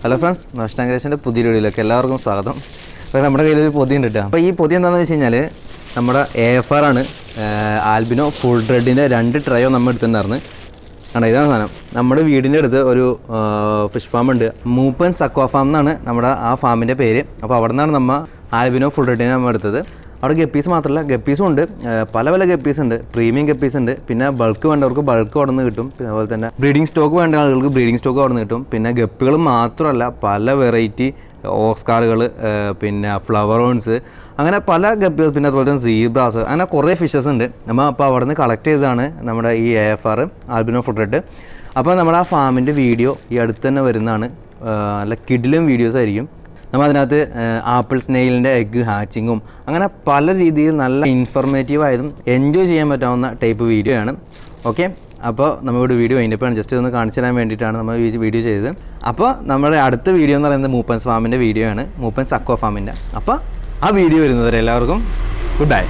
Hello friends, നഷ്ടങ്കരേഷൻ്റെ പുതിയ വീഡിയോയിലേക്ക് എല്ലാവർക്കും സ്വാഗതം. അപ്പോൾ നമ്മുടെ കയ്യിലൊരു പൊതിയുണ്ട് കേട്ടോ. അപ്പോൾ ഈ പൊതി എന്താണെന്ന് വെച്ച് കഴിഞ്ഞാൽ നമ്മുടെ AFR ആണ്. ആൽബിനോ ഫുൾ റെഡിൻ്റെ 2 ട്രയോ നമ്മൾ എടുത്തിട്ടുണ്ടായിരുന്നു. ആണ് ഇതാണ് സാധനം. നമ്മുടെ വീടിൻ്റെ അടുത്ത് ഒരു ഫിഷ് ഫാം ഉണ്ട്. മൂപ്പൻസ് അക്വാ ഫാം എന്നാണ് നമ്മുടെ ആ ഫാമിൻ്റെ പേര്. അപ്പോൾ അവിടെ നിന്നാണ് നമ്മൾ ആൽബിനോ ഫുൾ റെഡിനെ നമ്മൾ എടുത്തത്. അവിടെ ഗപ്പീസ് മാത്രമല്ല, ഗപ്പീസും ഉണ്ട്, പല ഗപ്പീസ് ഉണ്ട്. പ്രീമിയം ഗപ്പീസ് ഉണ്ട്, പിന്നെ ബൾക്ക് വേണ്ടവർക്ക് ബൾക്ക് അവിടെ നിന്ന് കിട്ടും. പിന്നെ അതുപോലെ തന്നെ ബ്രീഡിംഗ് സ്റ്റോക്ക് വേണ്ട ആളുകൾക്ക് ബ്രീഡിംഗ് സ്റ്റോക്ക് അവിടെ നിന്ന് കിട്ടും. പിന്നെ ഗപ്പികൾ മാത്രമല്ല, പല വെറൈറ്റി ഓസ്കാറുകൾ, പിന്നെ ഫ്ലവറോൺസ്, അങ്ങനെ പല ഗപ്പികൾ, പിന്നെ അതുപോലെ തന്നെ സീബ്രാസ്, അങ്ങനെ കുറേ ഫിഷസ് ഉണ്ട്. നമ്മൾ അപ്പോൾ അവിടെ നിന്ന് കളക്ട് ചെയ്തതാണ് നമ്മുടെ ഈ AFR ആൽബിനോ ഫുൾ റെഡ്. അപ്പോൾ നമ്മുടെ ആ ഫാമിൻ്റെ വീഡിയോ ഈ അടുത്ത് തന്നെ വരുന്നതാണ്. നല്ല കിഡിലും വീഡിയോസ് ആയിരിക്കും. നമ്മൾ അതിനകത്ത് ആപ്പിൾ സ്നെയിലിൻ്റെ എഗ്ഗ് ഹാച്ചിങ്ങും അങ്ങനെ പല രീതിയിൽ നല്ല ഇൻഫർമേറ്റീവായതും എൻജോയ് ചെയ്യാൻ പറ്റാവുന്ന ടൈപ്പ് വീഡിയോ ആണ്. ഓക്കെ, അപ്പോൾ നമ്മളിവിടെ വീഡിയോ കഴിഞ്ഞപ്പോഴാണ് ജസ്റ്റ് ഒന്ന് കാണിച്ചു തരാൻ വേണ്ടിയിട്ടാണ് നമ്മൾ വീഡിയോ ചെയ്തത്. അപ്പോൾ നമ്മുടെ അടുത്ത വീഡിയോ എന്ന് പറയുന്നത് മൂപ്പൻസ് ഫാമിൻ്റെ വീഡിയോ ആണ്, മൂപ്പൻസ് അക്വാ ഫാമിൻ്റെ. അപ്പോൾ ആ വീഡിയോ വരുന്നവരെ എല്ലാവർക്കും ഗുഡ് ബൈ.